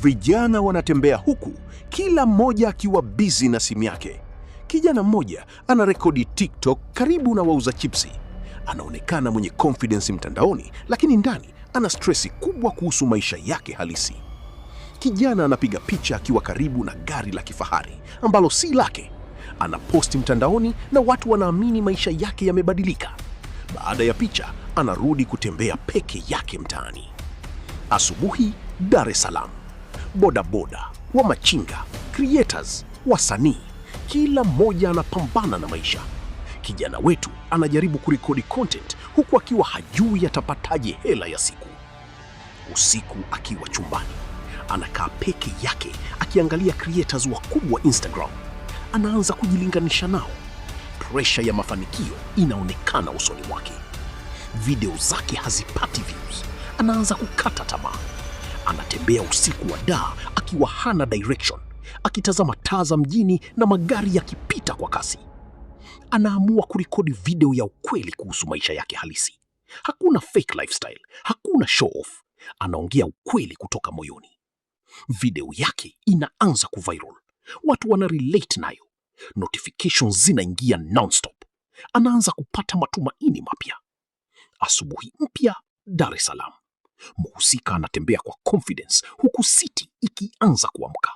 Vijana wanatembea huku, kila mmoja akiwa busy na simu yake. Kijana mmoja anarekodi TikTok karibu na wauza chipsi. Anaonekana mwenye confidence mtandaoni, lakini ndani ana stresi kubwa kuhusu maisha yake halisi. Kijana anapiga picha akiwa karibu na gari la kifahari ambalo si lake. Anaposti mtandaoni na watu wanaamini maisha yake yamebadilika. Baada ya picha, anarudi kutembea peke yake mtaani. Asubuhi, Dar es Salaam. Bodaboda, wamachinga, creators, wasanii, kila mmoja anapambana na maisha. Kijana wetu anajaribu kurekodi content huku akiwa hajui atapataje hela ya siku. Usiku akiwa chumbani, anakaa peke yake akiangalia creators wakubwa Instagram. Anaanza kujilinganisha nao. Pressure ya mafanikio inaonekana usoni mwake. Video zake hazipati views. Anaanza kukata tamaa. Anatembea usiku wa Dar akiwa hana direction, akitazama taa za mjini na magari yakipita kwa kasi. Anaamua kurekodi video ya ukweli kuhusu maisha yake halisi. Hakuna fake lifestyle, hakuna show off. Anaongea ukweli kutoka moyoni. Video yake inaanza kuviral. Watu wanarelate nayo. Notifications zinaingia non-stop. Anaanza kupata matumaini mapya. Asubuhi mpya, Dar es Salaam. Mhusika anatembea kwa confidence huku city ikianza kuamka.